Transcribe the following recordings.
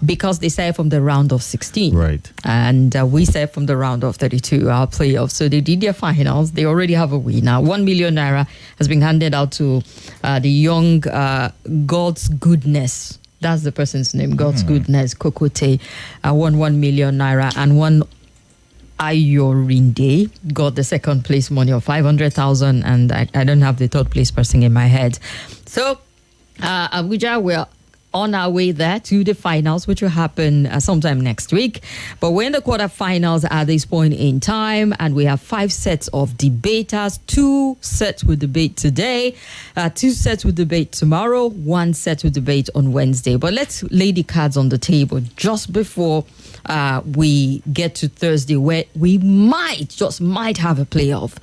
because they started from the round of 16. Right. And we started from the round of 32, our playoffs. So they did their finals. They already have a winner. 1 million naira has been handed out to the young God's Goodness. That's the person's name, God's Goodness, Kokote. Won 1 million naira, and one Ayorinde got the second place money of 500,000, and I don't have the third place person in my head. So Abuja, we're on our way there to the finals, which will happen sometime next week. But we're in the quarterfinals at this point in time, and we have 5 sets of debaters. 2 sets will debate today, 2 sets will debate tomorrow, 1 set will debate on Wednesday. But let's lay the cards on the table just before we get to Thursday, where we might have a playoff.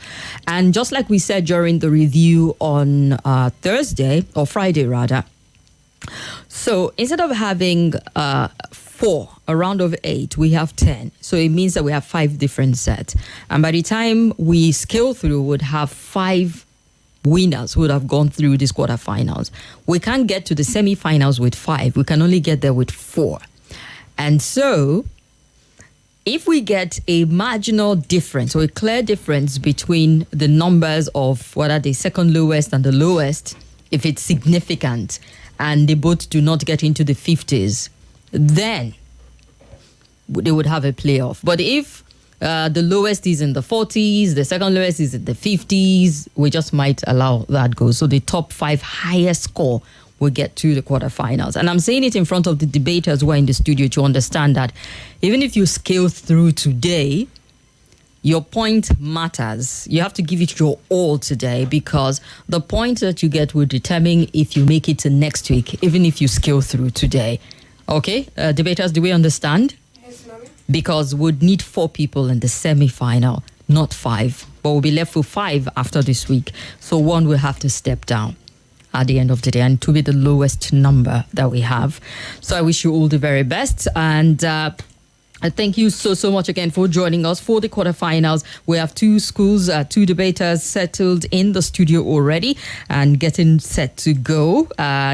And just like we said during the review on Thursday, or Friday rather, so instead of having 4, a round of 8, we have 10. So it means that we have 5 different sets. And by the time we scale through, we'd have 5 winners who would have gone through these quarterfinals. We can't get to the semifinals with 5. We can only get there with 4. And so if we get a marginal difference, or a clear difference between the numbers of what are the second lowest and the lowest, if it's significant, and they both do not get into the 50s, then they would have a playoff. But if the lowest is in the 40s, the second lowest is in the 50s, we just might allow that go. So the top 5 highest score will get to the quarterfinals. And I'm saying it in front of the debaters who are in the studio to understand that even if you scale through today, your point matters. You have to give it your all today, because the point that you get will determine if you make it to next week, even if you scale through today. Okay, debaters, do we understand? Yes, ma'am. Because we'd need 4 people in the semi-final, not 5. But we'll be left with 5 after this week. So 1 will have to step down at the end of the day, and to be the lowest number that we have. So I wish you all the very best. And thank you so much again for joining us for the quarterfinals. We have 2 schools, 2 debaters settled in the studio already and getting set to go.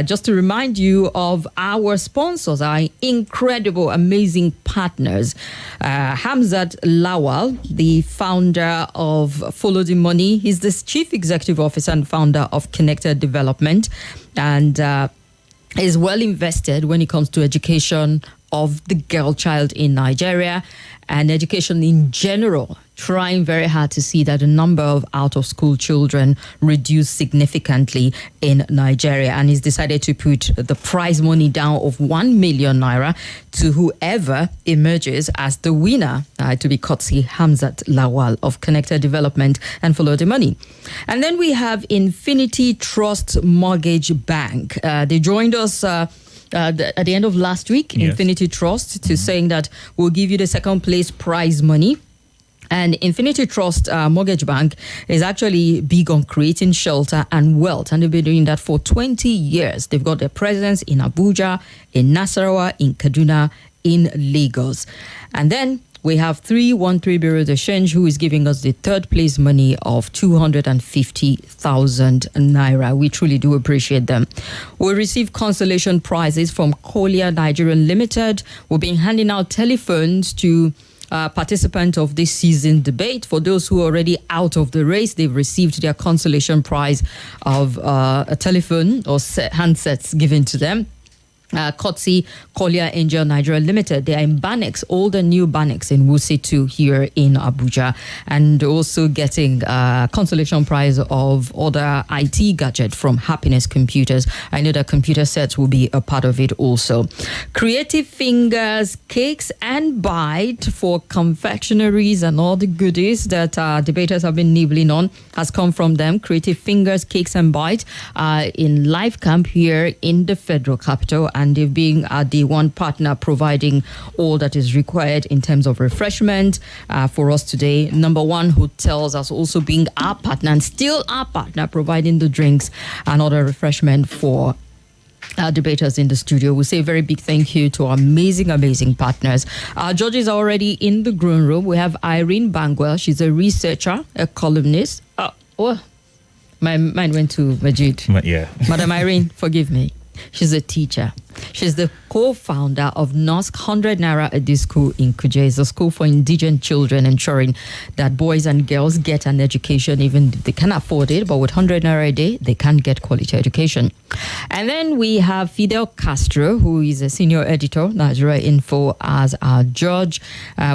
Just to remind you of our sponsors, our incredible, amazing partners. Hamzat Lawal, the founder of Follow the Money. He's the Chief Executive Officer and founder of Connected Development, and is well invested when it comes to education of the girl child in Nigeria and education in general, trying very hard to see that the number of out-of-school children reduce significantly in Nigeria. And he's decided to put the prize money down of 1 million naira to whoever emerges as the winner, to be courtesy Hamzat Lawal of Connected Development and Follow the Money. And then we have Infinity Trust Mortgage Bank. They joined us at the end of last week, yes. Infinity Trust, to saying that we'll give you the second place prize money. And Infinity Trust Mortgage Bank is actually big on creating shelter and wealth, and they've been doing that for 20 years. They've got their presence in Abuja, in Nasarawa, in Kaduna, in Lagos. And then we have 313 Bureau de Change, who is giving us the third place money of 250,000 naira. We truly do appreciate them. We'll receive consolation prizes from Collier Nigerian Limited. We'll be handing out telephones to participants of this season debate. For those who are already out of the race, they've received their consolation prize of a telephone or handsets given to them. Courtesy Collier Angel Nigeria Limited. They are in Banex, all the new Banex in Wuse 2 here in Abuja, and also getting consolation prize of other IT gadget from Happiness Computers. I know that computer sets will be a part of it also. Creative Fingers Cakes and Bite for confectionaries and all the goodies that debaters have been nibbling on has come from them. Creative Fingers Cakes and Bite in live camp here in the Federal Capital, and they've been the one partner providing all that is required in terms of refreshment for us today. Number One Hotels has also been our partner and still our partner, providing the drinks and other refreshment for debaters in the studio. We say a very big thank you to our amazing partners. Our judges are already in the green room. We have Irene Bangwell. She's a researcher, a columnist. My mind went to Majid. Yeah. Madam Irene, forgive me. She's a teacher. She's the co-founder of NOSC 100 Naira a Day School in Kuje. It's a school for indigent children, ensuring that boys and girls get an education even if they can afford it. But with 100 Naira a day, they can't get quality education. And then we have Fidel Castro, who is a senior editor, Nigeria Info, as our judge.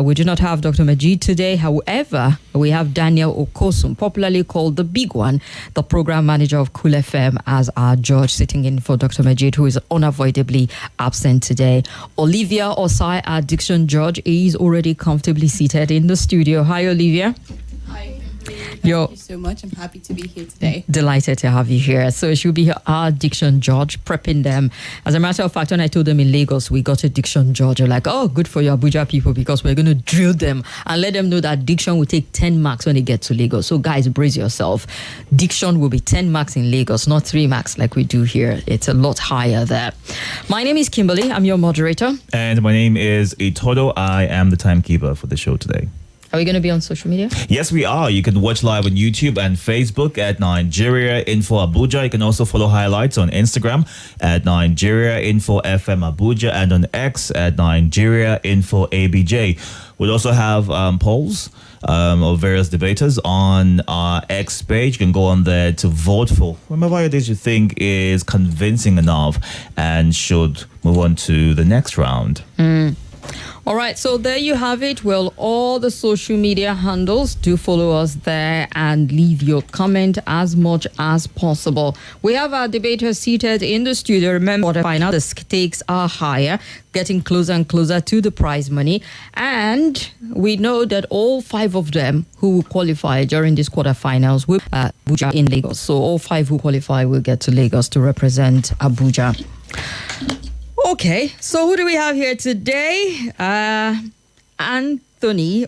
We do not have Dr. Majid today. However, we have Daniel Okosum, popularly called the Big One, the program manager of Cool FM, as our judge, sitting in for Dr. Majid, who is unavoidably absent today. Olivia Osai, our diction judge, is already comfortably seated in the studio. Hi, Olivia. Hi. Thank you so much. I'm happy to be here today. Delighted to have you here. So she'll be our diction judge, prepping them. As a matter of fact, when I told them in Lagos we got a diction judge, they're like, oh, good for your Abuja people, because we're going to drill them and let them know that diction will take 10 marks when they get to Lagos. So guys, brace yourself. Diction will be 10 marks in Lagos, not 3 marks like we do here. It's a lot higher there. My name is Kimberly. I'm your moderator. And my name is Itodo. I am the timekeeper for the show today. Are we going to be on social media? Yes, we are. You can watch live on YouTube and Facebook at Nigeria Info Abuja. You can also follow highlights on Instagram at Nigeria Info FM Abuja and on X at Nigeria Info ABJ. We'll also have polls of various debaters on our X page. You can go on there to vote for whomever it is you think is convincing enough and should move on to the next round. All right, so there you have it. Well, all the social media handles, do follow us there and leave your comment as much as possible. We have our debaters seated in the studio. Remember, the final, the stakes are higher, getting closer and closer to the prize money. And we know that all 5 of them who will qualify during these quarterfinals will Abuja in Lagos. So all 5 who qualify will get to Lagos to represent Abuja. Okay, so who do we have here today? Anthony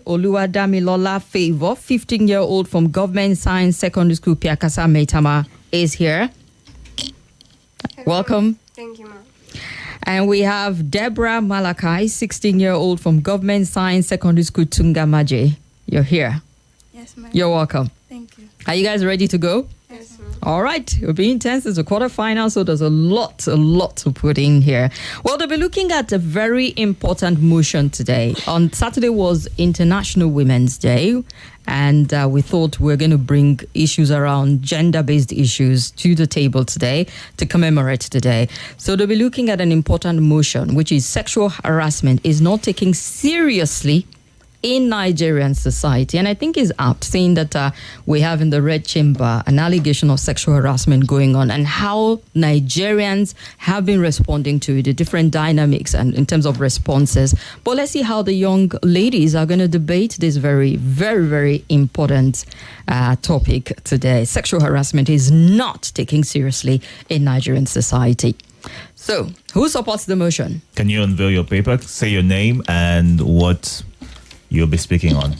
OLUWADAMILOLA FAVOUR, 15-year-old from Government Science Secondary School, Piakasa, Maitama, is here. Hello. Welcome. Thank you, ma'am. And we have DEBORAH MALACHY, 16-year-old from Government Science Secondary School, Tungamaje. You're here. Yes, ma'am. You're welcome. Thank you. Are you guys ready to go? Yes, ma'am. All right, it'll be intense. It's a quarterfinal, so there's a lot to put in here. Well, they'll be looking at a very important motion today. On Saturday was International Women's Day, and we thought we're going to bring issues around gender-based issues to the table today to commemorate today. So they'll be looking at an important motion, which is sexual harassment is not taken seriously in Nigerian society. And I think it's apt, saying that we have in the Red Chamber an allegation of sexual harassment going on, and how Nigerians have been responding to it, the different dynamics and in terms of responses. But let's see how the young ladies are going to debate this very, very, very important topic today. Sexual harassment is not taken seriously in Nigerian society. So, who supports the motion? Can you unveil your paper, say your name and what you'll be speaking on?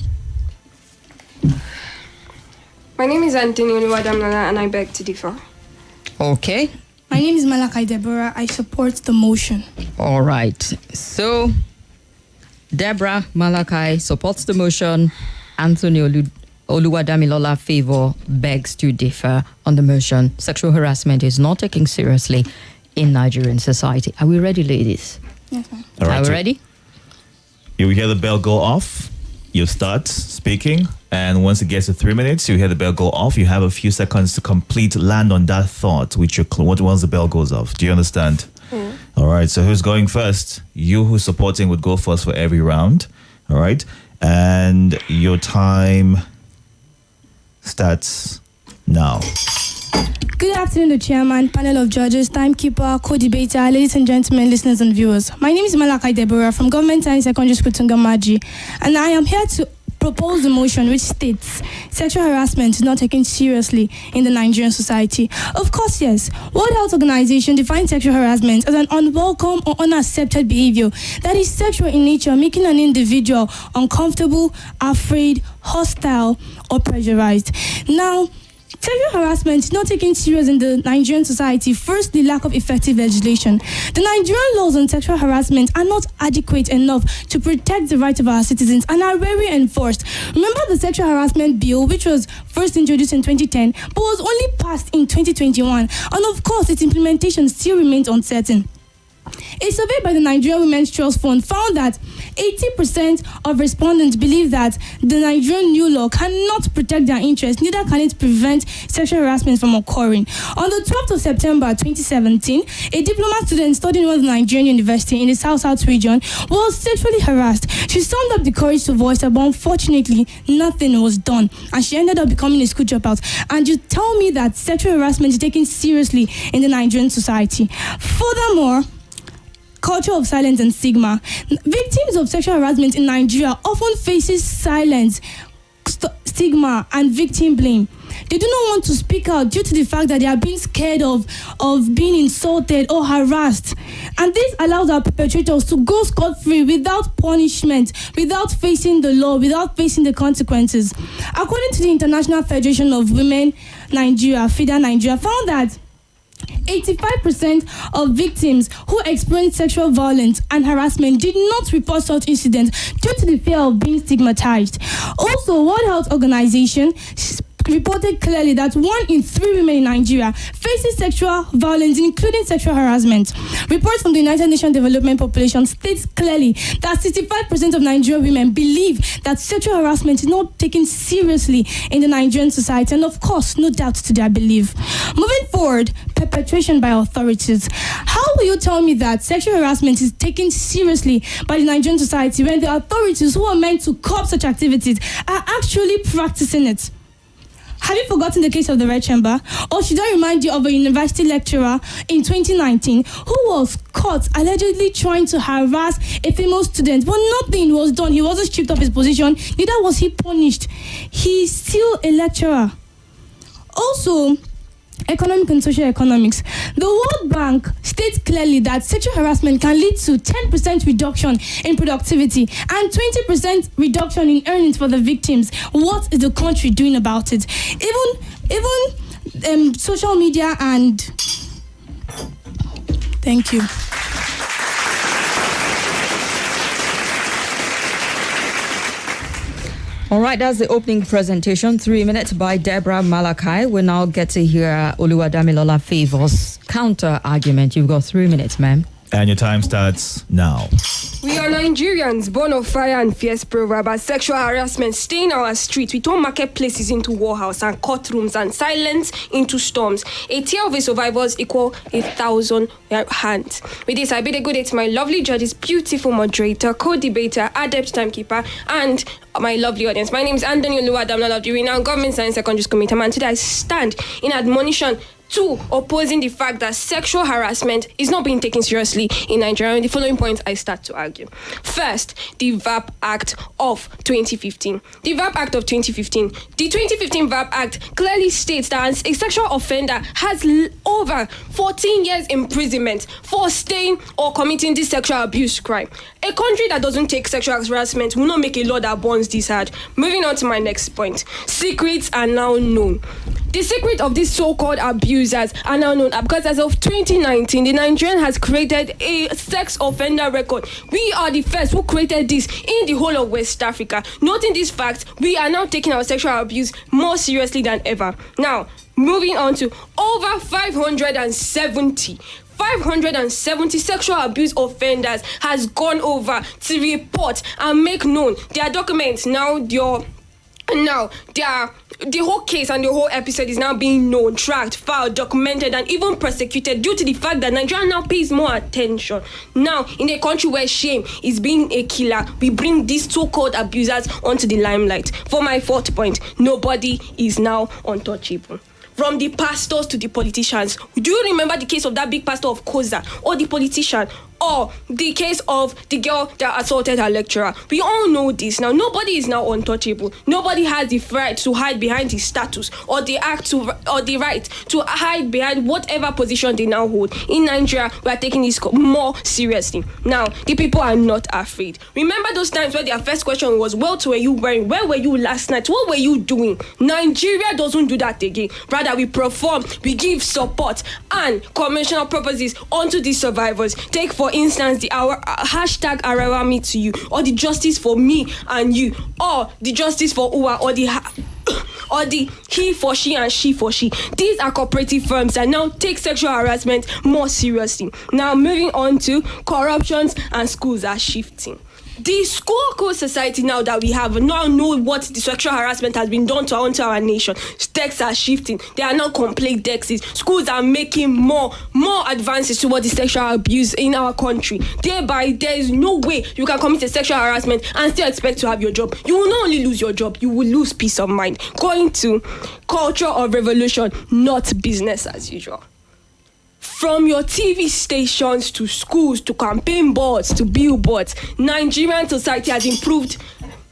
My name is Anthony OLUWADAMILOLA and I beg to differ. Okay. My name is Malachy Deborah. I support the motion. All right. So, DEBORAH MALACHY supports the motion. Anthony OLUWADAMILOLA FAVOUR begs to differ on the motion. Sexual harassment is not taken seriously in Nigerian society. Are we ready, ladies? Yes, ma'am. All right, Are we so ready? you hear the bell go off, you start speaking, and once it gets to 3 minutes, you hear the bell go off. You have a few seconds to land on that thought, which once the bell goes off. Do you understand? All right, so who's going first? You who's supporting would go first for every round. All right, and your time starts now. Good afternoon, the chairman, panel of judges, timekeeper, co-debater, ladies and gentlemen, listeners and viewers. My name is Malachy Deborah from Government Science Secondary School, Tungamaji, and I am here to propose the motion which states sexual harassment is not taken seriously in the Nigerian society. Of course, yes. World Health Organization defines sexual harassment as an unwelcome or unaccepted behavior that is sexual in nature, making an individual uncomfortable, afraid, hostile, or pressurized. Now, Sexual harassment is not taken serious in the Nigerian society. First, the lack of effective legislation. The Nigerian laws on sexual harassment are not adequate enough to protect the rights of our citizens and are rarely enforced. Remember the Sexual Harassment Bill, which was first introduced in 2010, but was only passed in 2021. And of course, its implementation still remains uncertain. A survey by the Nigerian Women's Trust Fund found that 80% of respondents believe that the Nigerian new law cannot protect their interests, neither can it prevent sexual harassment from occurring. On the 12th of September 2017, a diploma student studying at the Nigerian University in the South region was sexually harassed. She summed up the courage to voice her, but unfortunately, nothing was done, and she ended up becoming a school dropout. And you tell me that sexual harassment is taken seriously in the Nigerian society. Furthermore, culture of silence and stigma. Victims of sexual harassment in Nigeria often faces silence, stigma, and victim blame. They do not want to speak out due to the fact that they are being scared of being insulted or harassed. And this allows our perpetrators to go scot-free without punishment, without facing the law, without facing the consequences. According to the International Federation of Women Nigeria, FIDA Nigeria, found that 85% of victims who experienced sexual violence and harassment did not report such incidents due to the fear of being stigmatized. Also, World Health Organization reported clearly that 1 in 3 women in Nigeria faces sexual violence, including sexual harassment. Reports from the United Nations Development Population states clearly that 65% of Nigerian women believe that sexual harassment is not taken seriously in the Nigerian society, and of course, no doubt to their belief. Moving forward, perpetration by authorities. How will you tell me that sexual harassment is taken seriously by the Nigerian society when the authorities who are meant to curb such activities are actually practicing it? Have you forgotten the case of the Red Chamber? Or should I remind you of a university lecturer in 2019 who was caught allegedly trying to harass a female student, but nothing was done. He wasn't stripped of his position, neither was he punished. He's still a lecturer. Also, economic and social economics. The World Bank states clearly that sexual harassment can lead to 10% reduction in productivity and 20% reduction in earnings for the victims. What is the country doing about it? Even social media and... Thank you. All right, that's the opening presentation, 3 minutes by Deborah Malachi. We now get to hear OLUWADAMILOLA Favour's counter argument. You've got 3 minutes, ma'am. And your time starts now. We are Nigerians, born of fire and fierce proverb as sexual harassment stain our streets. We turn marketplaces into warhouse and courtrooms and silence into storms. A tear of a survivor equal 1,000 hands. With this, I bid a good day to my lovely judges, beautiful moderator, co-debater, adept timekeeper, and my lovely audience. My name is Anthony OLUWADAMILOLA, the renowned Government Science Secondary School Meter Man. Today I stand in admonition to opposing the fact that sexual harassment is not being taken seriously in Nigeria. The following points I start to argue. First, the VAP Act of 2015. The VAP Act of 2015. The 2015 VAP Act clearly states that a sexual offender has over 14 years imprisonment for staying or committing this sexual abuse crime. A country that doesn't take sexual harassment will not make a law that burns this hard. Moving on to my next point. Secrets are now known. The secret of these so-called abusers are now known because as of 2019, the Nigerian has created a sex offender record. We are the first who created this in the whole of West Africa. Noting this fact, we are now taking our sexual abuse more seriously than ever. Now, moving on to over 570 sexual abuse offenders has gone over to report and make known their documents. The whole case and the whole episode is now being known, tracked, filed, documented, and even prosecuted due to the fact that Nigeria now pays more attention. Now, in a country where shame is being a killer, we bring these so-called abusers onto the limelight. For my fourth point, nobody is now untouchable. From the pastors to the politicians. Do you remember the case of that big pastor of Koza or the politician or the case of the girl that assaulted her lecturer. We all know this now. Nobody is now untouchable. Nobody has the right to hide behind his status or the right to hide behind whatever position they now hold. In Nigeria, we are taking this more seriously. Now, the people are not afraid. Remember those times where their first question was, what were you wearing? Where were you last night? What were you doing? Nigeria doesn't do that again. Rather, we perform, we give support and conventional purposes onto these survivors. Take, for instance, the hashtag Arawami to you, or the justice for me and you, or the justice for Uwa, or the he for she and she for she. These are cooperative firms that now take sexual harassment more seriously. Now, moving on to corruptions, and schools are shifting. The school code society now that we have now know what the sexual harassment has been done to our nation. Decks are shifting. They are now complaint dexes. Schools are making more advances towards the sexual abuse in our country. Thereby, there is no way you can commit a sexual harassment and still expect to have your job. You will not only lose your job, you will lose peace of mind. Going to culture of revolution, not business as usual. From your TV stations to schools to campaign boards to billboards, Nigerian society has improved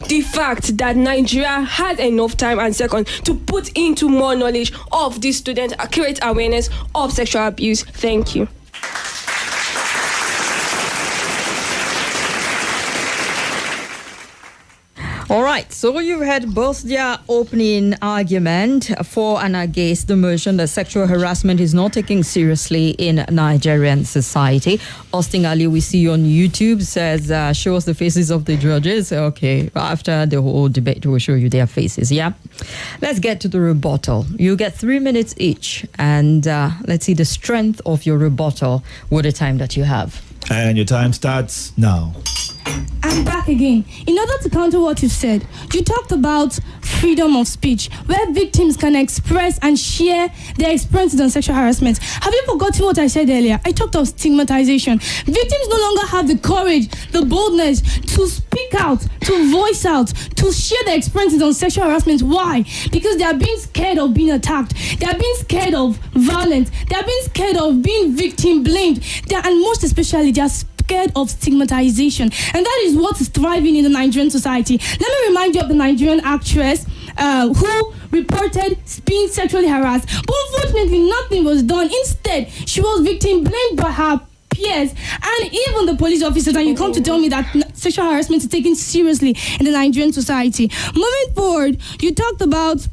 the fact that Nigeria has enough time and second to put into more knowledge of these students, accurate awareness of sexual abuse. Thank you. All right, so you've heard both their opening argument for and against the motion that sexual harassment is not taken seriously in Nigerian society. Austin Ali, we see you on YouTube, says, show us the faces of the judges. Okay, after the whole debate, we'll show you their faces, yeah? Let's get to the rebuttal. You get 3 minutes each, and let's see the strength of your rebuttal with the time that you have. And your time starts now. I'm back again. In order to counter what you said, you talked about freedom of speech, where victims can express and share their experiences on sexual harassment. Have you forgotten what I said earlier? I talked of stigmatization. Victims no longer have the courage, the boldness to speak out, to voice out, to share their experiences on sexual harassment. Why? Because they are being scared of being attacked. They are being scared of violence. They are being scared of being victim blamed. And most especially, they are scared of stigmatization, and that is what is thriving in the Nigerian society. Let me remind you of the Nigerian actress who reported being sexually harassed, but unfortunately nothing was done. Instead, she was victim blamed by her peers and even the police officers, and you come to tell me that sexual harassment is taken seriously in the Nigerian society. Moving forward, you talked about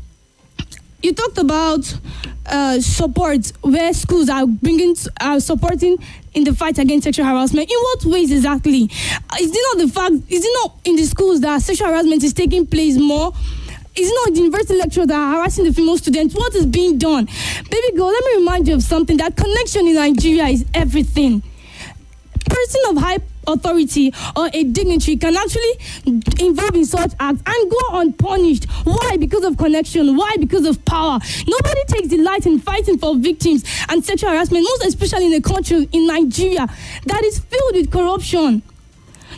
support, where schools are supporting in the fight against sexual harassment. In what ways exactly? Is it not in the schools that sexual harassment is taking place more? Is it not the university lecturers that are harassing the female students? What is being done? Baby girl, let me remind you of something. That connection in Nigeria is everything. Person of high authority or a dignitary can actually involve in such acts and go unpunished. Why? Because of connection. Why? Because of power. Nobody takes delight in fighting for victims and sexual harassment, most especially in a country in Nigeria that is filled with corruption.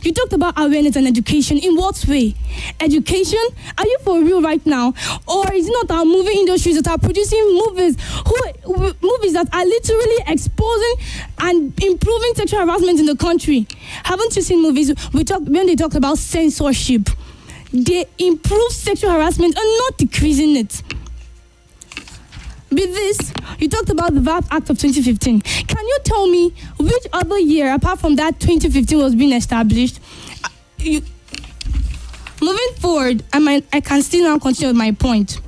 You talked about awareness and education. In what way? Education? Are you for real right now? Or is it not our movie industries that are producing movies that are literally exposing and improving sexual harassment in the country? Haven't you seen movies when they talk about censorship? They improve sexual harassment and not decreasing it. With this, you talked about the VAP Act of 2015. Can you tell me which other year, apart from that 2015, was being established? Moving forward, I can still now continue with my point.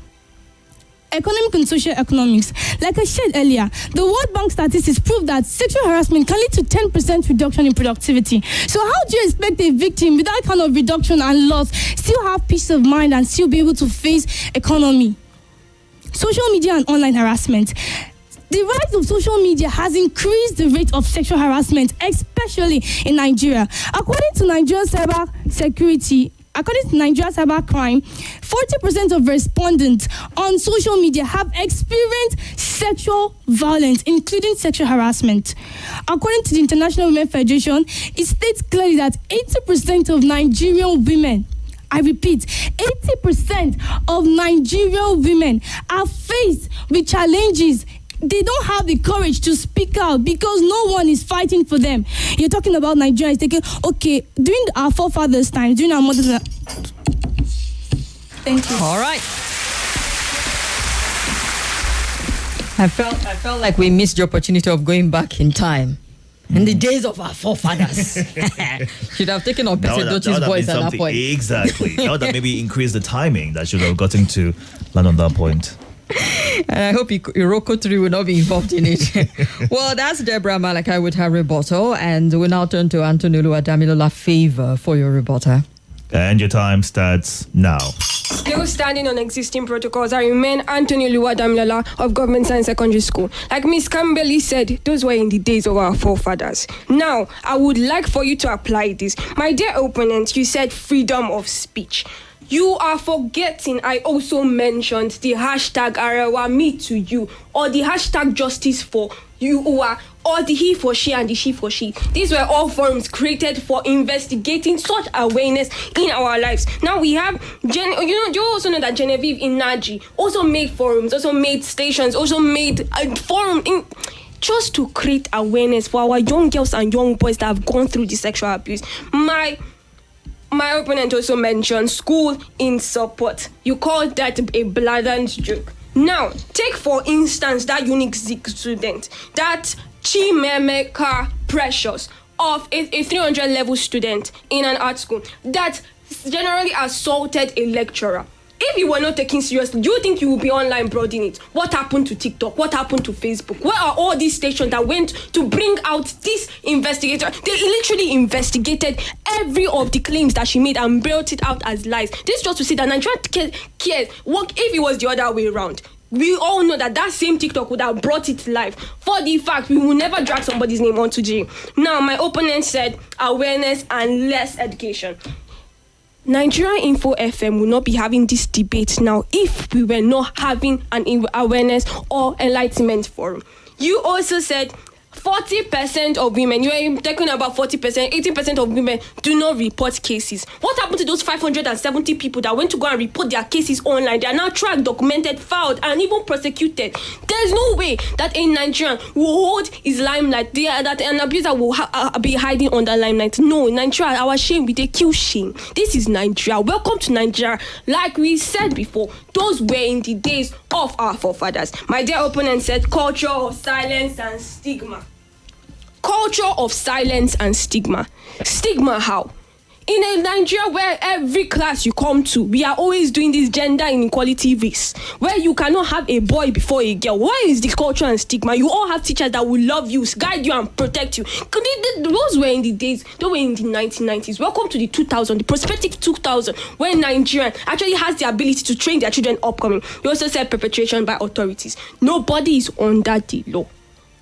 Economic and social economics. Like I said earlier, the World Bank statistics prove that sexual harassment can lead to 10% reduction in productivity. So how do you expect a victim with that kind of reduction and loss still have peace of mind and still be able to face economy? Social media and online harassment. The rise of social media has increased the rate of sexual harassment, especially in Nigeria. According to Nigerian cyber crime, 40% of respondents on social media have experienced sexual violence, including sexual harassment. According to the International Women Federation, it states clearly that 80% of Nigerian women, I repeat, 80% of Nigerian women are faced with challenges they don't have the courage to speak out because no one is fighting for them. You're talking about Nigerians thinking, okay, during our forefathers' time, during our mothers' time. Thank you. All right. I felt like we missed the opportunity of going back in time. In the days of our forefathers. Should have taken up Peter Dochi's voice at that point. Exactly. That would have maybe increased the timing. That should have gotten to land on that point. And I hope Iroko 3 will not be involved in it. Well, that's Deborah Malachi with her rebuttal. And we now turn to Anthony OLUWADAMILOLA Favour for your rebuttal. And your time starts now. Still standing on existing protocols, I remain Anthony OLUWADAMILOLA of Government Science Secondary School. Like Miss Campbell said, those were in the days of our forefathers. Now, I would like for you to apply this. My dear opponent, you said freedom of speech. You are forgetting I also mentioned the hashtag Arewa me to you, or the hashtag justice for you, or the he for she and the she for she. These were all forums created for investigating such awareness in our lives. Now we have, you also know that Genevieve Inaji also made forums, also made stations, also made a forum in just to create awareness for our young girls and young boys that have gone through the sexual abuse. My opponent also mentioned school in support. You call that a blatant joke. Now, take for instance that unique Zik student, that Chimemeka Precious of a 300 level student in an art school that generally assaulted a lecturer. If you were not taken seriously, do you think you will be online broadening it? What happened to TikTok? What happened to Facebook? Where are all these stations that went to bring out this investigator? They literally investigated every of the claims that she made and brought it out as lies. This just to see that Nigeria cares. What if it was the other way around? We all know that same TikTok would have brought it live. For the fact, we will never drag somebody's name onto jail. Now, my opponent said awareness and less education. Nigeria Info FM will not be having this debate now if we were not having an awareness or enlightenment forum. You also said 40% of women, you are talking about 40%, 80% of women do not report cases. What happened to those 570 people that went to go and report their cases online? They are now tracked, documented, filed, and even prosecuted. There's no way that a Nigerian will hold his limelight, that an abuser will be hiding under limelight. No, Nigeria, our shame, we take kill shame. This is Nigeria. Welcome to Nigeria. Like we said before, those were in the days of our forefathers. My dear opponent said culture of silence and stigma. Culture of silence and stigma. Stigma how? In a Nigeria where every class you come to, we are always doing this gender inequality race, where you cannot have a boy before a girl. Why is this culture and stigma? You all have teachers that will love you, guide you, and protect you. Those were in the days, those were in the 1990s. Welcome to the 2000s, the prospective 2000, where Nigeria actually has the ability to train their children upcoming. You also said perpetration by authorities. Nobody is under the law.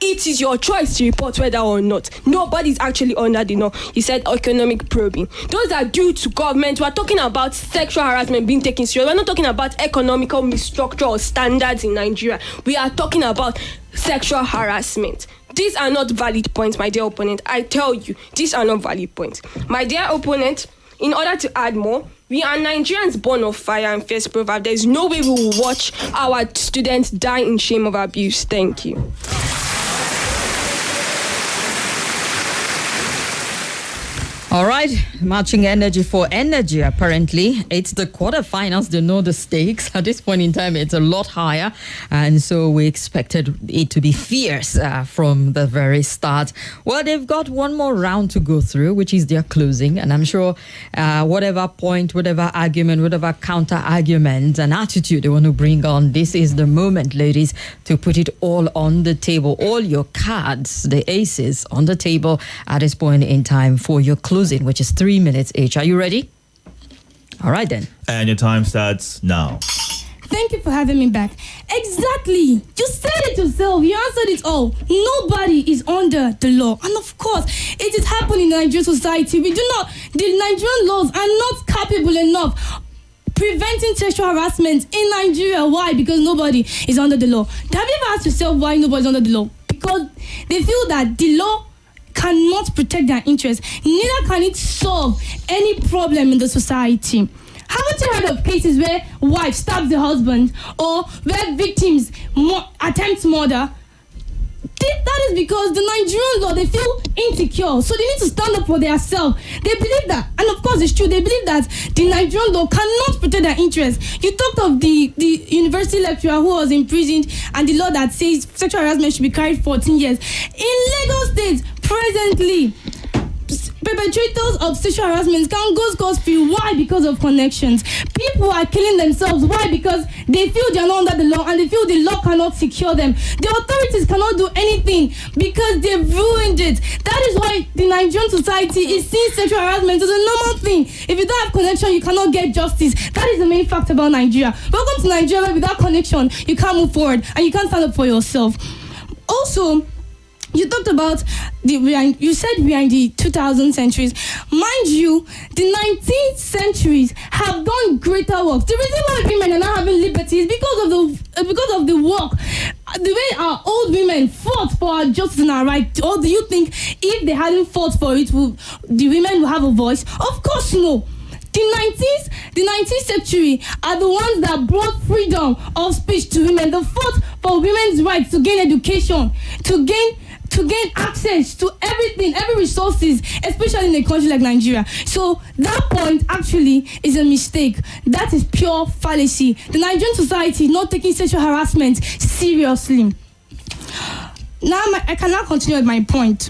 It is your choice to report whether or not. Nobody's actually under the law. You said economic probing. Those are due to government. We're talking about sexual harassment being taken seriously. We're not talking about economical misstructure or standards in Nigeria. We are talking about sexual harassment. These are not valid points, my dear opponent. I tell you, these are not valid points. My dear opponent, in order to add more, we are Nigerians born of fire and fierce proverb. There is no way we will watch our students die in shame of abuse. Thank you. All right, matching energy for energy, apparently. It's the quarterfinals. They know the stakes. At this point in time, it's a lot higher. And so we expected it to be fierce from the very start. Well, they've got one more round to go through, which is their closing. And I'm sure whatever point, whatever argument, whatever counter-argument and attitude they want to bring on, this is the moment, ladies, to put it all on the table. All your cards, the aces on the table at this point in time for your closing, which is 3 minutes each. Are you ready? All right, then. And your time starts now. Thank you for having me back. Exactly. You said it yourself. You answered it all. Nobody is under the law. And of course, it is happening in Nigerian society. The Nigerian laws are not capable enough preventing sexual harassment in Nigeria. Why? Because nobody is under the law. Have you ever asked yourself why nobody's under the law? Because they feel that the law cannot protect their interests. Neither can it solve any problem in the society. Haven't you heard of cases where wife stabs the husband, or where victims attempt murder That is because the Nigerians, they feel insecure, so they need to stand up for themselves. They believe that, and of course it's true, they believe that the Nigerians cannot protect their interests. You talked of the university lecturer who was imprisoned and the law that says sexual harassment should be carried 14 years. In Lagos State, presently, perpetrators of sexual harassment can go scot-free. Why? Because of connections. People are killing themselves. Why? Because they feel they are not under the law and they feel the law cannot secure them. The authorities cannot do anything because they've ruined it. That is why the Nigerian society is seeing sexual harassment as a normal thing. If you don't have connection, you cannot get justice. That is the main fact about Nigeria. Welcome to Nigeria. Without connection, you can't move forward and you can't stand up for yourself. Also, you talked about you said we are in the 2000 centuries. Mind you, the 19th centuries have done greater work. The reason why women are not having liberty is because of the work. The way our old women fought for our justice and our right. Or do you think if they hadn't fought for it, the women will have a voice? Of course no. The 19th century are the ones that brought freedom of speech to women. They fought for women's rights to gain education, to gain access to everything, every resources, especially in a country like Nigeria. So that point actually is a mistake. That is pure fallacy. The Nigerian society is not taking sexual harassment seriously. Now I cannot continue with my point.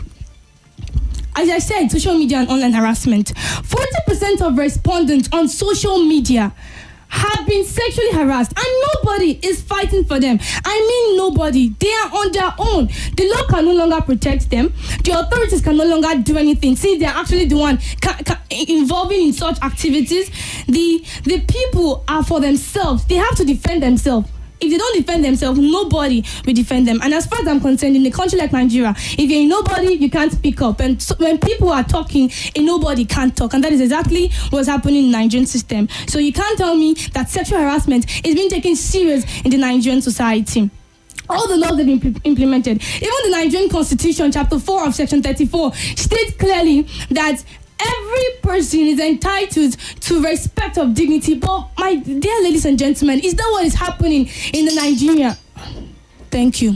As I said, social media and online harassment. 40% of respondents on social media have been sexually harassed and nobody is fighting for them. I mean nobody. They are on their own. The law can no longer protect them. The authorities can no longer do anything. See, they're actually the one involving in such activities. The people are for themselves. They have to defend themselves. If they don't defend themselves, nobody will defend them. And as far as I'm concerned, in a country like Nigeria, if you're a nobody, you can't speak up. And so when people are talking, a nobody can't talk. And that is exactly what's happening in the Nigerian system. So you can't tell me that sexual harassment is being taken serious in the Nigerian society. All the laws have been implemented. Even the Nigerian Constitution, Chapter 4 of Section 34, states clearly that every person is entitled to respect of dignity. But my dear ladies and gentlemen, is that what is happening in the Nigeria? Thank you.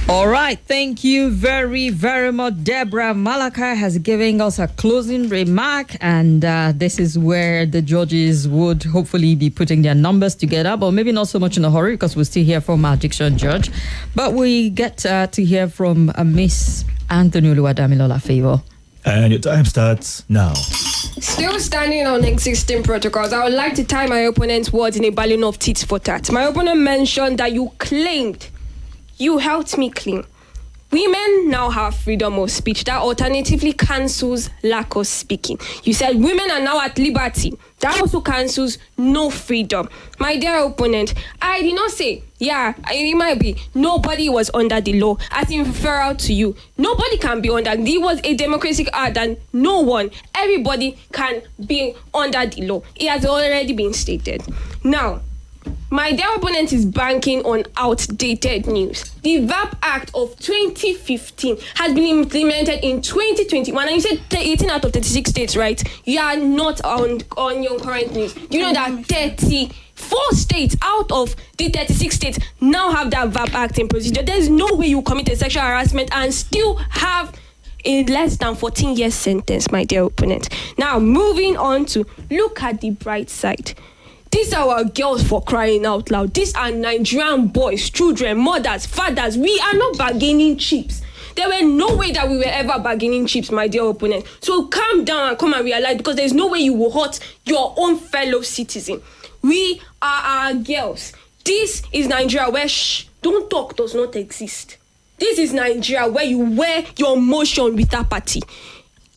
All right, thank you very, very much. Deborah Malachi has given us a closing remark, and this is where the judges would hopefully be putting their numbers together, but maybe not so much in a hurry because we'll still hear from our addiction judge. But we get to hear from Miss Anthony OLUWADAMILOLA FAVOUR. And your time starts now. Still standing on existing protocols, I would like to tie my opponent's words in a balloon of tit for tat. My opponent mentioned that you claimed you helped me claim women now have freedom of speech. That alternatively cancels lack of speaking. You said women are now at liberty. That also cancels no freedom. My dear opponent, I did not say, it might be nobody was under the law. As in referral to you, nobody can be under. It was a democratic act and no one, everybody can be under the law. It has already been stated. Now, my dear opponent is banking on outdated news. The VAP Act of 2015 has been implemented in 2021, and you said 18 out of 36 states, right? You are not on your current news. You know that 34 states out of the 36 states now have that VAP Act in procedure. There's no way you commit a sexual harassment and still have a less than 14 years sentence, my dear opponent. Now, moving on to look at the bright side. These are our girls, for crying out loud. These are Nigerian boys, children, mothers, fathers. We are not bargaining chips. There were no way that we were ever bargaining chips, my dear opponent. So calm down and come and realize, because there's no way you will hurt your own fellow citizen. We are our girls. This is Nigeria where don't talk does not exist. This is Nigeria where you wear your motion with apathy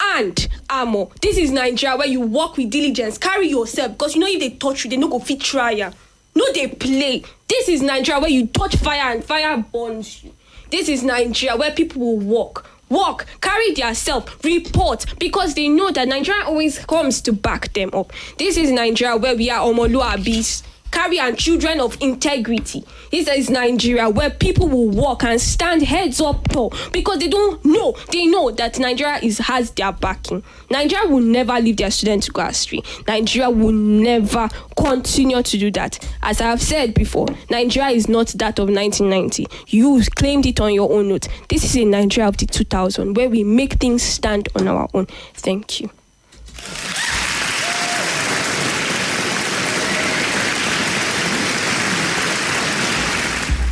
and armor. This is Nigeria where you work with diligence, carry yourself, because you know if they touch you, they no go fit try ya. No, they play. This is Nigeria where you touch fire and fire burns you. This is Nigeria where people will walk, carry their self, report, because they know that Nigeria always comes to back them up. This is Nigeria where we are omoluabis, carry and children of integrity. This is Nigeria, where people will walk and stand heads up tall because they know that Nigeria has their backing. Nigeria will never leave their students to go astray. Nigeria will never continue to do that. As I have said before, Nigeria is not that of 1990. You claimed it on your own note. This is a Nigeria of the 2000s where we make things stand on our own. Thank you.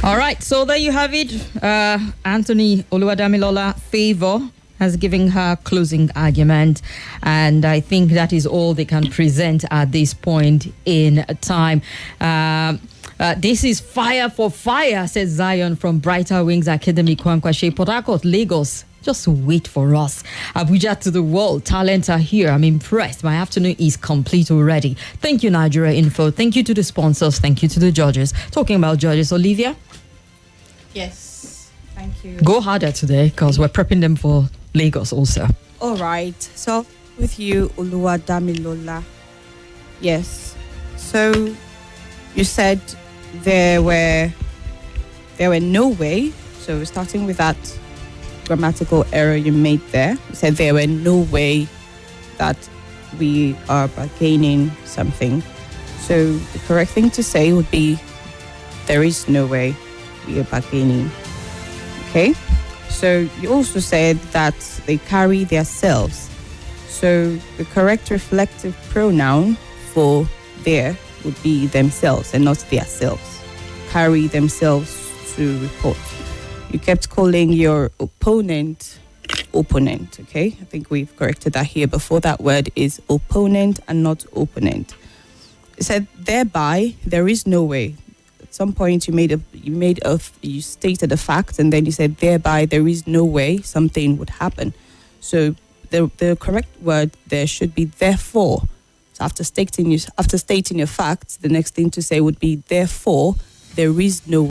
All right, so there you have it. Anthony OLUWADAMILOLA FAVOUR has given her closing argument, and I think that is all they can present at this point in time. This is fire for fire, says Zion from Brighter Wings Academy, Kwankwashe, Port Harcourt, Lagos. Just wait for us. Abuja to the world. Talents are here. I'm impressed. My afternoon is complete already. Thank you, Nigeria Info. Thank you to the sponsors. Thank you to the judges. Talking about judges, Olivia? Yes, thank you. Go harder today because we're prepping them for Lagos also. All right. So with you, OLUWADAMILOLA. Yes. So you said there were no way. So we're starting with that grammatical error you made there. You said there were no way that we are bargaining something. So the correct thing to say would be there is no way we are bargaining. Okay? So you also said that they carry their selves. So the correct reflective pronoun for there would be themselves and not their selves. Carry themselves to report. You kept calling your opponent, okay? I think we've corrected that here. Before that word is opponent and not opponent. It said, thereby, there is no way. At some point, you stated a fact, and then you said, thereby, there is no way something would happen. So the correct word there should be therefore. So after stating your facts, the next thing to say would be therefore, there is no